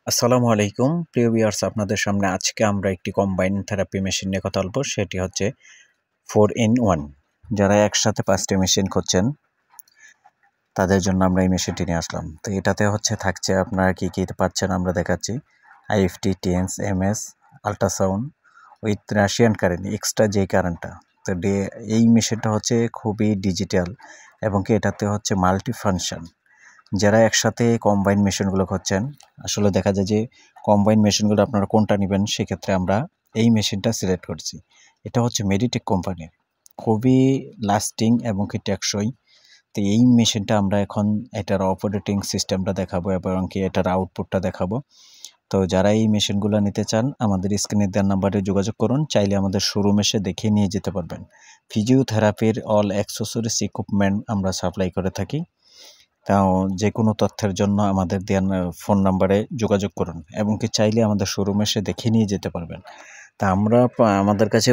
আসসালামু আলাইকুম প্রিয় ভিউয়ার্স, আপনাদের সামনে আজকে আমরা একটি কম্বাইন থেরাপি মেশিন নিয়ে কথা বলবো। সেটি হচ্ছে 4-in-1। যারা একসাথে 5টি মেশিন খুঁজছেন তাদের জন্য আমরা এই মেশিনটি নিয়ে আসলাম। তো এটাতে থাকছে আপনারা কি কি পাচ্ছেন আমরা দেখাচ্ছি। IFT, টিএনস, MS, ultrasound with Russian current, extra যে কারেন্টটা। তো এই মেশিনটা খুবই ডিজিটাল এবং কি এটাতে মাল্টি ফাংশন। যারা একসাথে কম্বাইন মেশিনগুলো খুঁজছেন, আসলে দেখা যায় যে কম্বাইন মেশিনগুলো আপনারা কোনটা নেবেন, সেক্ষেত্রে আমরা এই মেশিনটা সিলেক্ট করছি। এটা মেডিটেক কোম্পানির, খুবই লাস্টিং এবং কি টেকসই। তো এই মেশিনটা আমরা এখন এটার অপারেটিং সিস্টেমটা দেখাবো এবং কি এটার আউটপুটটা দেখাবো। তো যারা এই মেশিনগুলো নিতে চান আমাদের স্ক্রিনে দেওয়ার নাম্বারে যোগাযোগ করুন। চাইলে আমাদের শোরুম এসে দেখে নিয়ে যেতে পারবেন। ফিজিওথেরাপির অল অ্যাক্সেসরিজ ইকুইপমেন্ট আমরা সাপ্লাই করে থাকি। তাও যে কোনো তথ্যের জন্য আমাদের দেওয়া ফোন নাম্বারে যোগাযোগ করুন এবং কি চাইলে আমাদের শোরুমে এসে দেখে নিয়ে যেতে পারবেন। তা আমাদের কাছে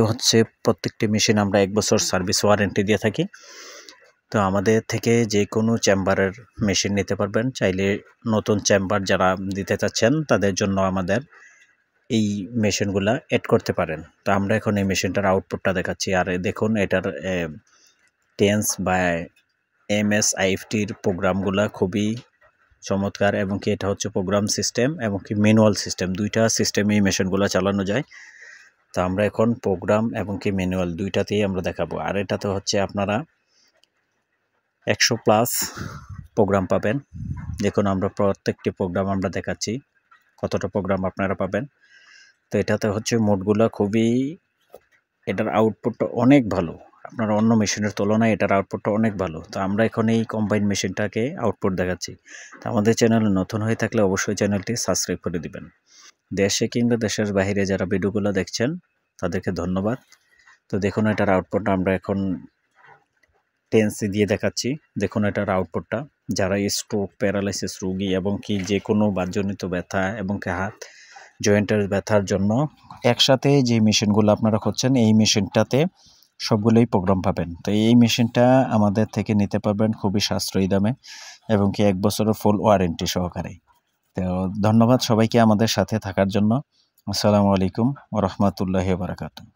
প্রত্যেকটি মেশিন আমরা 1 বছর সার্ভিস ওয়ারেন্টি দিয়ে থাকি। তো আমাদের থেকে যে কোনো চেম্বারের মেশিন নিতে পারবেন। চাইলে নতুন চেম্বার যারা দিতে চাচ্ছেন তাদের জন্য আমাদের এই মেশিনগুলা অ্যাড করতে পারেন। তো আমরা এখন এই মেশিনটার আউটপুটটা দেখাচ্ছি। আর দেখুন এটার টেন্স বা এমএস আইএফটির প্রোগ্রামগুলা খুবই চমৎকার এবং কি এটা প্রোগ্রাম সিস্টেম এবং কি ম্যানুয়াল সিস্টেম, দুইটা সিস্টেমে এই মেশিনগুলো চালানো যায়। তো আমরা এখন প্রোগ্রাম এবং কি ম্যানুয়াল দুইটাতেই আমরা দেখাবো। আর এটাতে আপনারা 100+ প্রোগ্রাম পাবেন। দেখুন আমরা প্রত্যেকটি প্রোগ্রাম আমরা দেখাচ্ছি কতটা প্রোগ্রাম আপনারা পাবেন। তো এটাতে মোডগুলো এটার আউটপুটটা অনেক ভালো। আপনার অন্য মেশিনের তুলনায় এটার আউটপুটটা অনেক ভালো। তো আমরা এখন এই কম্বাইন মেশিনটাকে আউটপুট দেখাচ্ছি। তো আমাদের চ্যানেলে নতুন হয়ে থাকলে অবশ্যই চ্যানেলটি সাবস্ক্রাইব করে দিবেন। দেশে কিংবা দেশের বাইরে যারা ভিডিওগুলো দেখছেন তাদেরকে ধন্যবাদ। তো দেখুন এটার আউটপুটটা আমরা এখন টেন্সি দিয়ে দেখাচ্ছি। দেখুন এটার আউটপুটটা। যারা স্ট্রোক, প্যারালাইসিস রোগী এবং কি যে কোনো বাতজনিত ব্যথা এবং কি হাত জয়েন্টের ব্যথার জন্য একসাথে যে মেশিনগুলো আপনারা খুঁজছেন এই মেশিনটাতে সবগুলোই প্রোগ্রাম পাবেন। তো এই মেশিনটা আমাদের থেকে নিতে পারবেন খুবই সাশ্রয়ী দামে এবং কি 1 বছরের ফুল ওয়ারেন্টি সহকারে। তো ধন্যবাদ সবাইকে আমাদের সাথে থাকার জন্য। আসসালামু আলাইকুম ওয়া রাহমাতুল্লাহি ওয়া বারাকাতুহু।